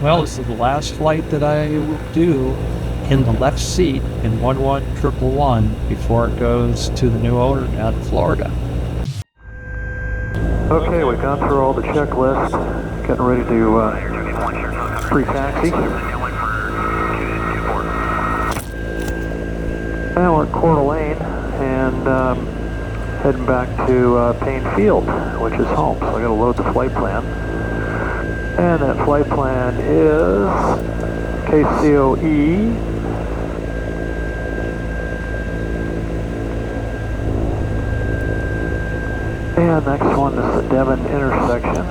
Well, this is the last flight that I will do in the left seat in 11111 before it goes to the new owner down in Florida. Okay, we've gone through all the checklists, getting ready to pre-taxi. Now we're at Coeur d'Alene and heading back to Payne Field, which is home. So I got to load the flight plan. And that flight plan is KCOE. And next one is the Devon intersection.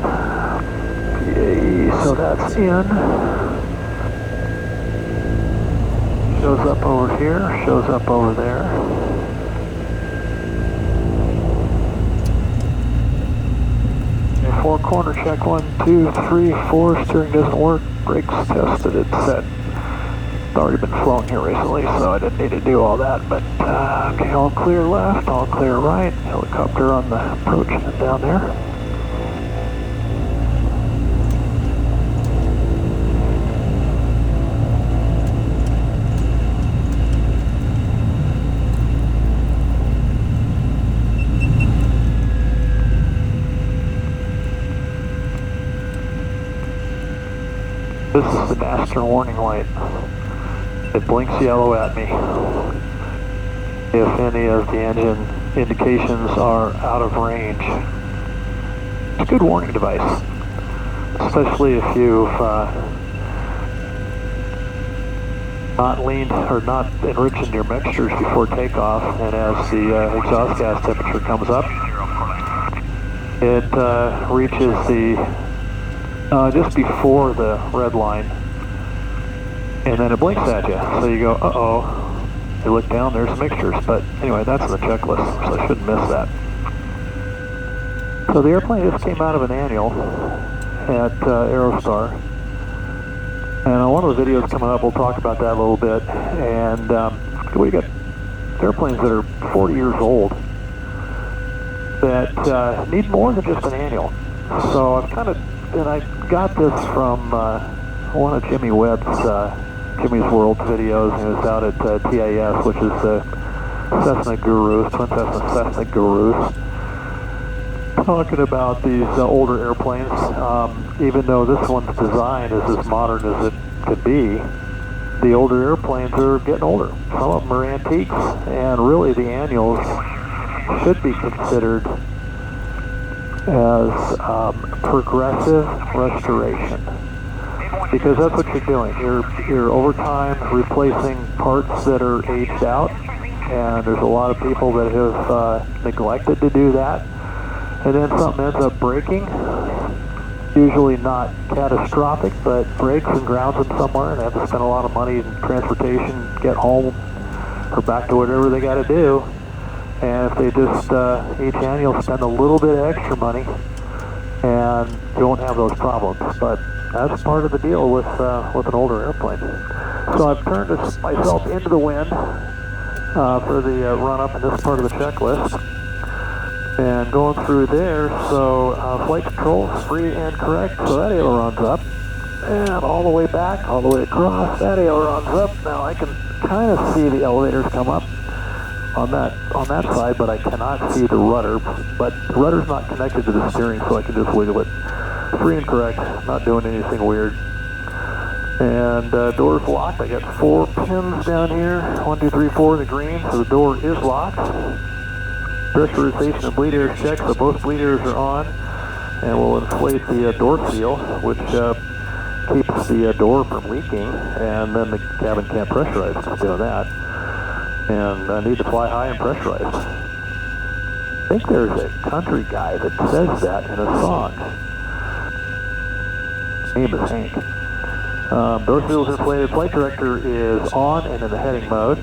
PAE, so that's in. Shows up over here, shows up over there. Four corner check, 1, 2, 3, 4. Steering doesn't work. Brakes tested, it's set. It's already been flown here recently, so I didn't need to do all that. But okay, all clear left, all clear right. Helicopter on the approach down there. This is the master warning light. It blinks yellow at me if any of the engine indications are out of range. It's a good warning device, especially if you've not leaned or not enriched your mixtures before takeoff, and as the exhaust gas temperature comes up, it reaches the just before the red line, and then it blinks at you. So you go, uh-oh. You look down, there's mixtures. But anyway, that's in the checklist, so I shouldn't miss that. So the airplane just came out of an annual at Aerostar. And on one of the videos coming up, we'll talk about that a little bit. And we got airplanes that are 40 years old that need more than just an annual. So I've kind of, and I got this from one of Jimmy Webb's, Jimmy's World videos. He was out at TAS, which is the Cessna Gurus, Twin Cessna Gurus, talking about these older airplanes. Even though this one's design is as modern as it could be, the older airplanes are getting older. Some of them are antiques, and really the annuals should be considered as progressive restoration, because that's what you're doing. You're over time replacing parts that are aged out, and there's a lot of people that have neglected to do that, and then something ends up breaking, usually not catastrophic, but breaks and grounds them somewhere, and they have to spend a lot of money in transportation, get home, or back to whatever they got to do. And if they just, each annual spend a little bit of extra money, and you won't have those problems. But that's part of the deal with an older airplane. So I've turned myself into the wind for the run-up in this part of the checklist. And going through there, so flight control, free and correct, so that aileron's up. And all the way back, all the way across, that aileron's up. Now I can kind of see the elevators come up on that side, but I cannot see the rudder. But the rudder's not connected to the steering, so I can just wiggle it. Free and correct, not doing anything weird. And door's locked. I got 4 pins down here. 1, 2, 3, 4 in the green, so the door is locked. Pressurization and bleed air check, so both bleed airs are on. And we'll inflate the door seal, which keeps the door from leaking, and then the cabin can't pressurize if it's doing that. And I need to fly high and pressurized. I think there's a country guy that says that in a song. His name is Hank. Door seals inflated. Flight director is on and in the heading mode.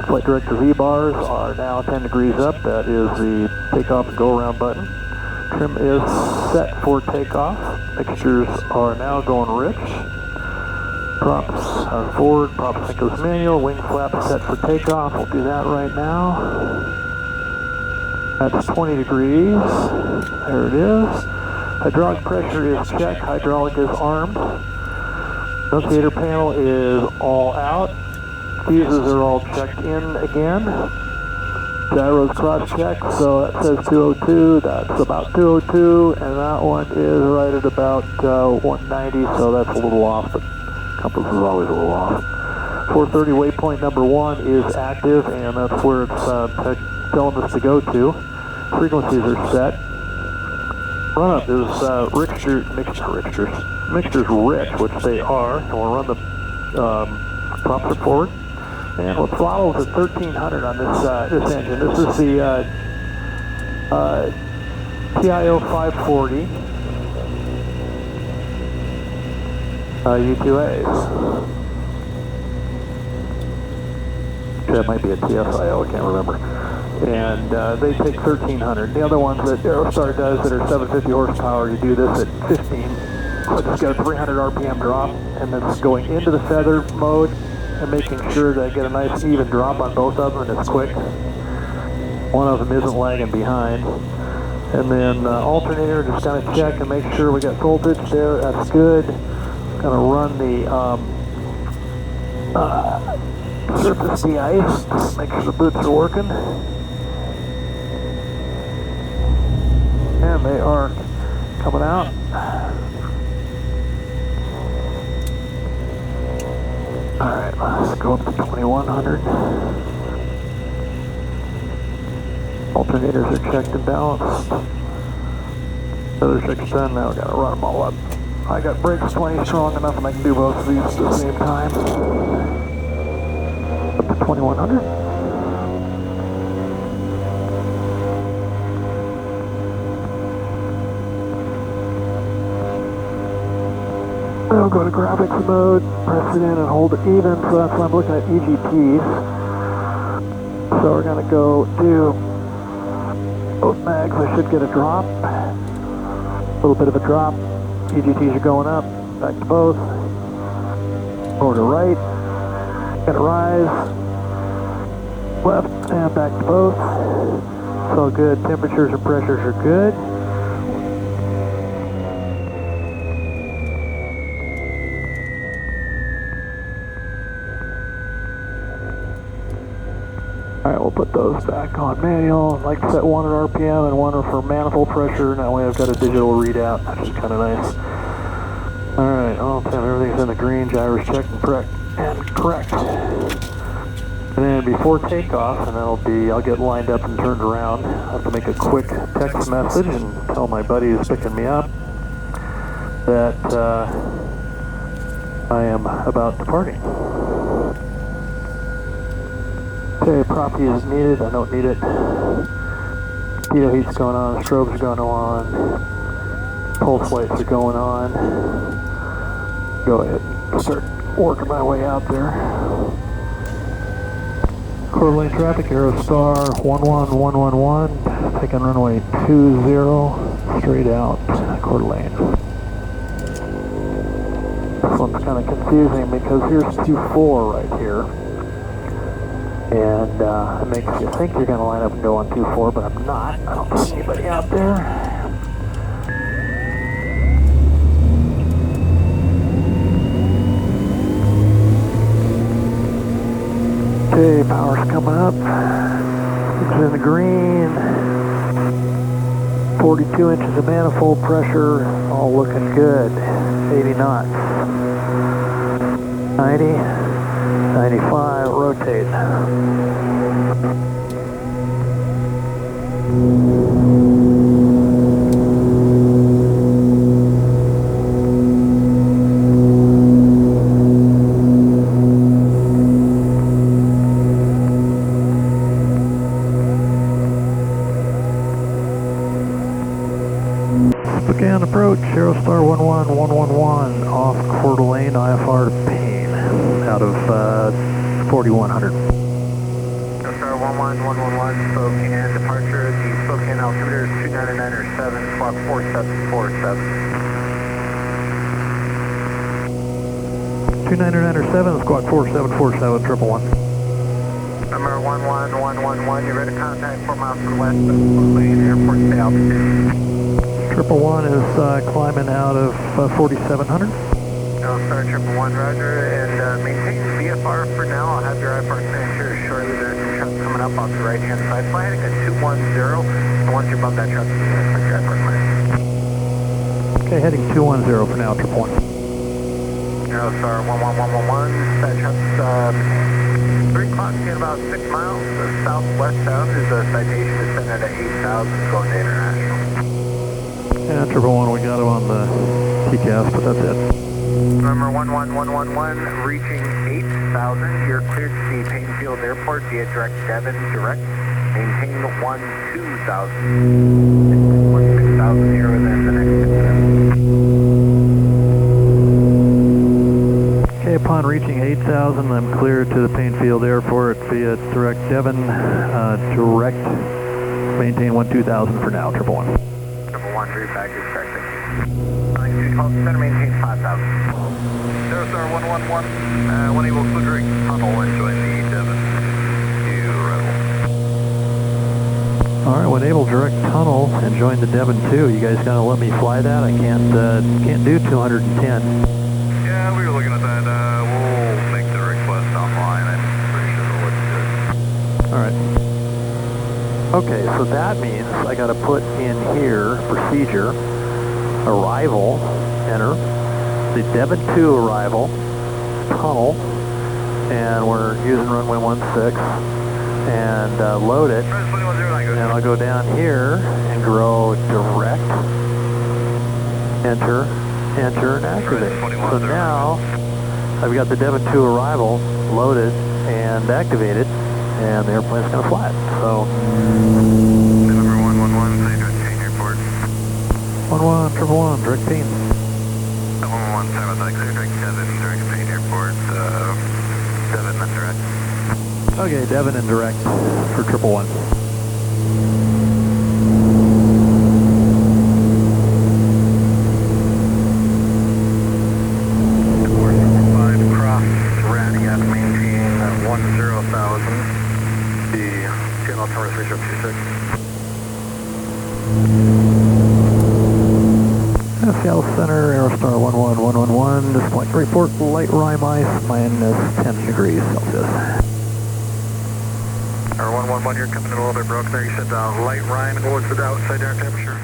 Flight director V-bars are now 10 degrees up. That is the takeoff and go around button. Trim is set for takeoff. Mixtures are now going rich. Props are forward, prop sync is manual, wing flap set for takeoff. We'll do that right now. That's 20 degrees. There it is. Hydraulic pressure is checked, hydraulic is armed. Annunciator panel is all out. Fuses are all checked in again. Gyro's cross-checked, so that says 202, that's about 202, and that one is right at about 190, so that's a little off, but compass is always a little off. 430 waypoint number 1 is active, and that's where it's telling us to go to. Frequencies are set. Run-up is mixtures rich, which they are, and we'll run the prompter forward. And we'll throttle to 1300 on this engine. This is the TIO 540 U2As. That might be a TSIO, I can't remember. And they take 1300. The other ones that Aerostar does that are 750 horsepower, you do this at 15. So just got a 300 RPM drop, and then going into the feather mode, and making sure that I get a nice even drop on both of them and it's quick. One of them isn't lagging behind. And then alternator, just kind of check and make sure we got voltage there, that's good. Gonna run the surface de-ice, make sure the boots are working. And they are coming out. Alright, let's go up to 2100. Alternators are checked and balanced. Feather check's done, now we gotta run them all up. I got brakes 20 strong enough and I can do both of these at the same time. Up to 2100. I'll go to graphics mode, press it in and hold it even, so that's why I'm looking at EGPs. So we're going to go do both mags, I should get a drop. A little bit of a drop. EGTs are going up, back to both. Over to right, got a rise. Left and back to both. It's all good, temperatures and pressures are good. Alright, we'll put those back on manual. I'd like to set one at RPM and one for manifold pressure. That way I've got a digital readout, which is kind of nice. Alright, all the time everything's in the green, gyros checked and correct. And then before takeoff, and I'll get lined up and turned around. I have to make a quick text message and tell my buddy who's picking me up that I am about departing. Okay, prop heat is needed, I don't need it. Pitot heat's going on, strobes are going on, pulse lights are going on. Go ahead and start working my way out there. Quarter lane traffic, Aerostar 11111, taking runway 20, straight out, quarter lane. This one's kind of confusing because here's 24 right here. And it makes you think you're going to line up and go on 2-4, but I'm not. I don't see anybody out there. Okay, power's coming up. It's in the green. 42 inches of manifold pressure. All looking good. 80 knots. 90. 95, rotate. Again, approach, Aerostar 11111, off Coeur d'Alene, IFR to Payne, out of 4100. Aerostar 11111, Spokane, departure, the Spokane altimeter is 299.7, squawk 4747. 299.7, squawk 4747, 111. Number 11111, you're ready to contact 4 miles to the west of Spokane Airport, stay altitude. 111 is climbing out of 4700. Aerostar 111, roger, and maintain VFR for now. I'll have your IFR signature shortly. There's some trucks coming up off the right-hand side. Fly heading at 210, and once you're above that truck, you can expect your IFR clearance. Okay, heading 210 for now, 111. Aerostar 11111, that truck's 3 o'clock in about 6 miles. Southwest bound is a citation descended at 8,000 going to international. Yeah, 111, we got him on the TCAS, but that's it. Number 11111, reaching 8,000. You're cleared to see Painfield Airport via direct Devon direct. Maintain 12,000. 16,000 here within the next 6 minutes. Okay, upon reaching 8,000, I'm cleared to the Painfield Airport via direct Devon, direct, maintain 12,000 for now, 111. 1, read back, is correct, thank you. 212, center, maintain 5,000. Aerostar 111, when able, clear tunnel and join the Devon to arrival. Alright, when able, direct tunnel and join the Devon 2. You guys gonna let me fly that? I can't do 210. Yeah, we were looking at that. We'll make the request online. I'm pretty sure we'll look good. Alright. Okay, so that means I gotta put in here, procedure, arrival, enter, the Devon 2 arrival, tunnel, and we're using runway 16, and load it, and I'll go down here and go direct, enter, enter, and activate. So now, I've got the Devon 2 arrival loaded and activated, and the airplane's going to fly it. So, Number 111, say direct Payne Airport. 11, 111, direct Payne. 111, sorry about that, clear direct Devon, direct Payne Airport, Devon and direct. Okay, Devon and direct for 111. 475 cross Radiat, maintain 10,000. The channel Taurus 3026. Seattle Center, Aerostar 11111, this point report light rime ice, minus 10 degrees Celsius. Or 111, you're coming in a little bit broken there. You said light rime, and what was the outside air temperature?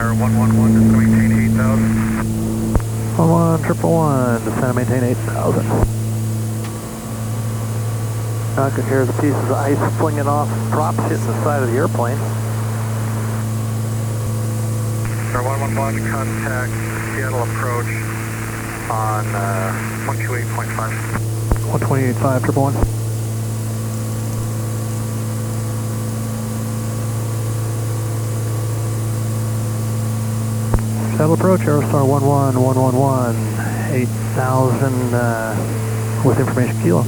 Or 111, just to maintain 8,000. 11, 111, descend and maintain 8,000. Now I can hear the pieces of ice flinging off props hitting the side of the airplane. Or 111, contact Seattle approach on 128.5. 128.5, 111. Seattle approach, Aerostar 11111, 8,000 with information kilo.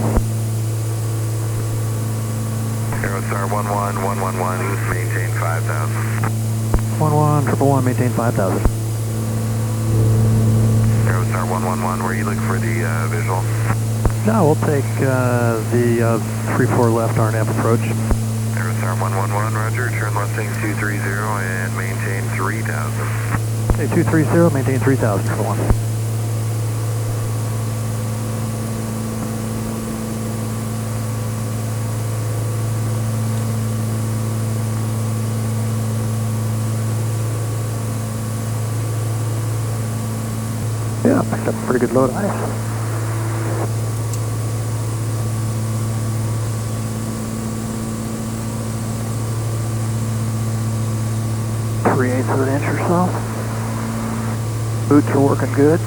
Aerostar 11111, maintain 5,000. 11111, maintain 5,000. Aerostar 111, where you look for the visual? Now we'll take the 34 left RNF approach. Aerostar 111, roger, turn left heading 230 and maintain 3,000. Okay, 230, maintain 3,000 for 1. Yeah, picked up a pretty good load of ice. Three-eighths of an inch or so. Boots are working good.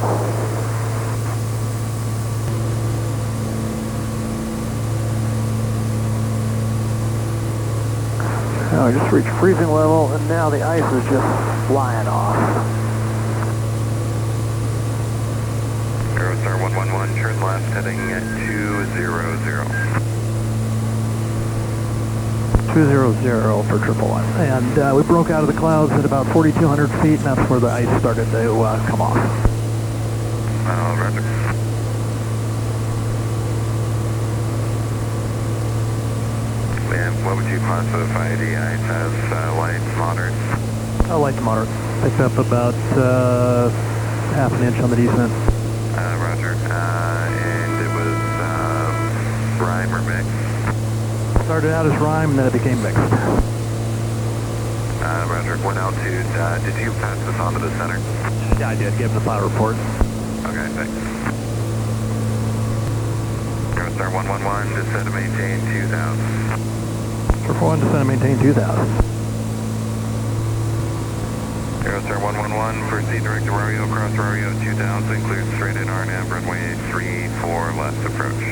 Now I just reached freezing level, and now the ice is just flying off. Aerostar 111, turn left, heading at 200. 200 for 111. And we broke out of the clouds at about 4,200 feet, and that's where the ice started to come off. Roger. And what would you classify the ice as, light, moderate? Light to moderate. Picked up about half an inch on the descent. Roger. And it was rime or mix? Started out as rime, and then it became mixed. Roger. What altitude? Did you pass this on to the center? Yeah, I did. Give him the final report. Okay, thanks. Aerostar 111, descend to maintain 2,000. For 1, descend and maintain 2,000. Aerostar 111, proceed direct to Rorio, cross Rorio 2000, clear straight in RNAV, runway 34 left approach.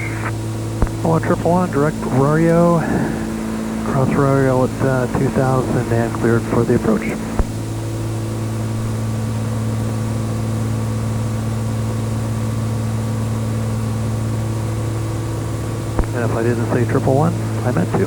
111, direct Rorio, cross Rorio at 2,000 and cleared for the approach. And if I didn't say 111, I meant to.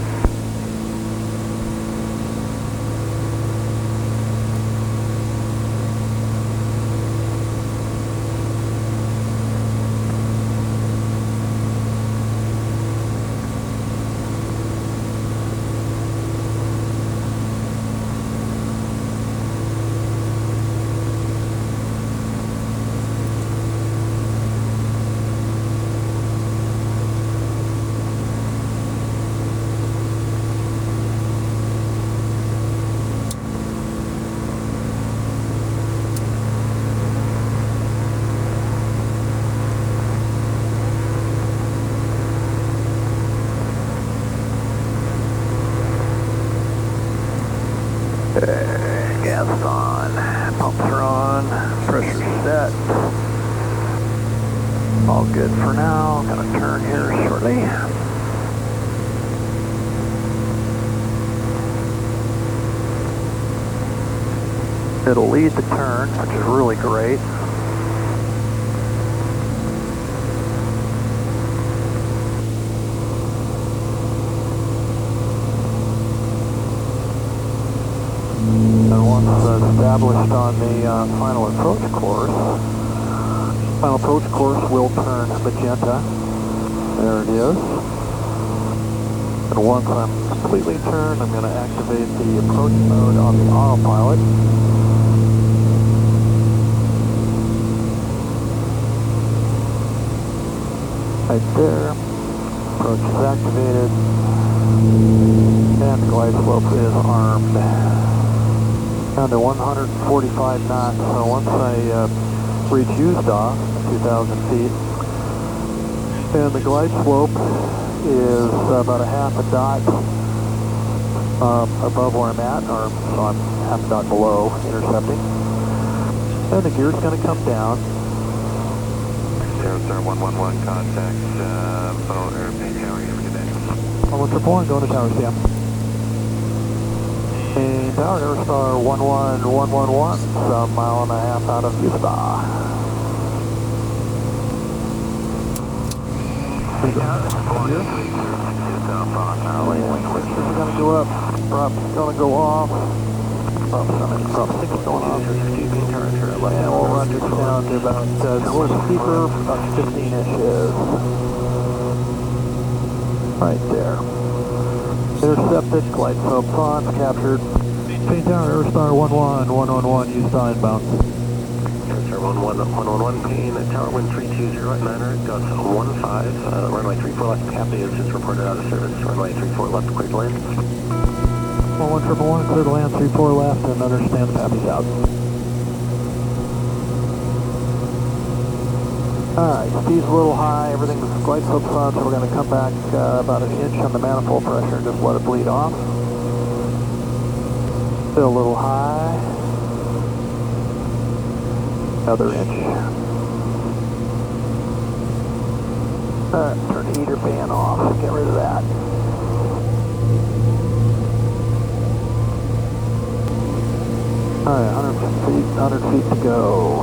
Gas on, pumps are on, pressure set. All good for now. Gonna turn here shortly. It'll lead the turn, which is really great. And once established on the final approach course will turn magenta. There it is. And once I'm completely turned, I'm going to activate the approach mode on the autopilot. Right there. Approach is activated. And the glide slope is armed. Down to 145 knots, so once I reach used off, 2,000 feet, and the glide slope is about a half a dot above where I'm at, or so I'm half a dot below intercepting, and the gear's going to come down. Aerostar 111, contact phone or main tower, you have a good day. 111, going to tower CM. Main tower, Aerostar 11111, some mile and a half out of Utah. This is going to go up, prop's going to go off, prop 6 going off, and we'll run this down to about, towards the steeper, about 15 inches. Right there. Intercepted, glide slope on, captured. Main tower, Aerostar 11111, Utah inbound. Aerostar 111, Payne, tower wind 320 at 900, gust 15, runway 34 left, Captain is just reported out of service, runway 34 left, clear to land. 11111, clear to land, 34 left, and understand the Pappy's out. Alright, speed's a little high, everything's glide slope's on, so we're going to come back about an inch on the manifold pressure and just let it bleed off. Still a little high. Another inch. Alright, turn the heater fan off, get rid of that. Alright, 100 feet to go.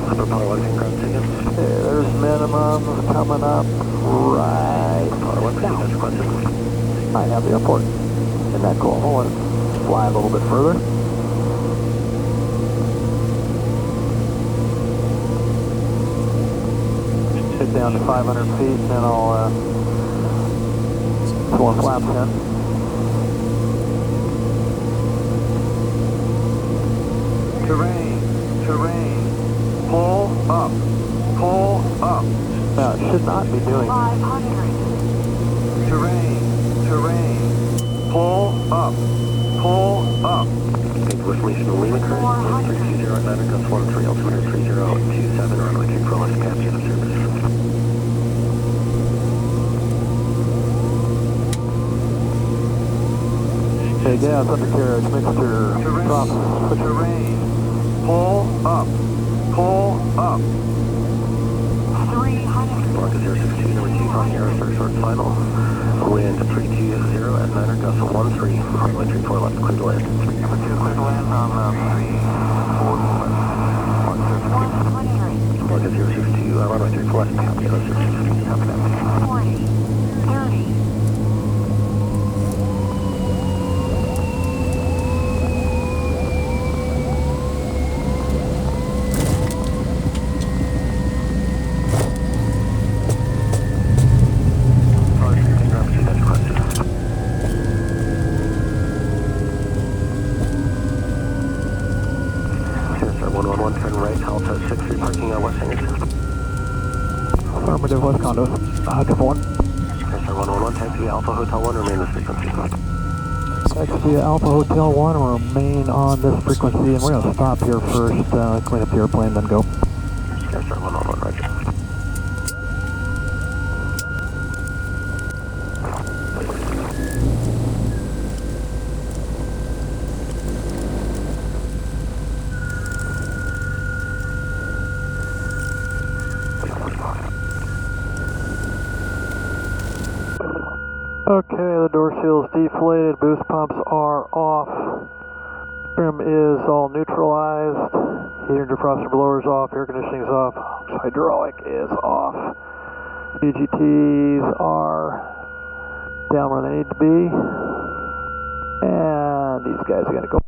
Upper power 1 ground ticket. Okay, there's minimums coming up right Power 1 now. that's requested. I have the airport. Isn't that cool? We'll fly a little bit further. Get down to 500 feet and then I'll put more flaps in. Terrain. Pull up. Now, it should not be doing 500. Terrain. Pull up. Information to Lima current 320 at 9 gust 13, altimeter 3027, runway 34 left, capture the service. Okay, gas, undercarriage, mixture, drop, Terrain. Pull up. 300. Mark 062, number 2, on Aerostar short final. Wind 320 at 9 gust 13, runway 34 left, clear to land. Number 2, clear to land on 100. Mark 062, runway 34 left, copy, Aero 62, copy that. 40. 30. Turn right, Alto 63, parking on West Hangers. affirmative, West Condo, triple one. Aerostar 111, taxi Alpha Hotel 1, remain this frequency. Taxi Alpha Hotel 1, remain on this frequency, and we're going to stop here first, clean up the airplane, then go. Aerostar 111, roger. Okay, the door seal is deflated, boost pumps are off, trim is all neutralized, heater and defroster blower is off, air conditioning is off, hydraulic is off, VGTs are down where they need to be, and these guys are going to go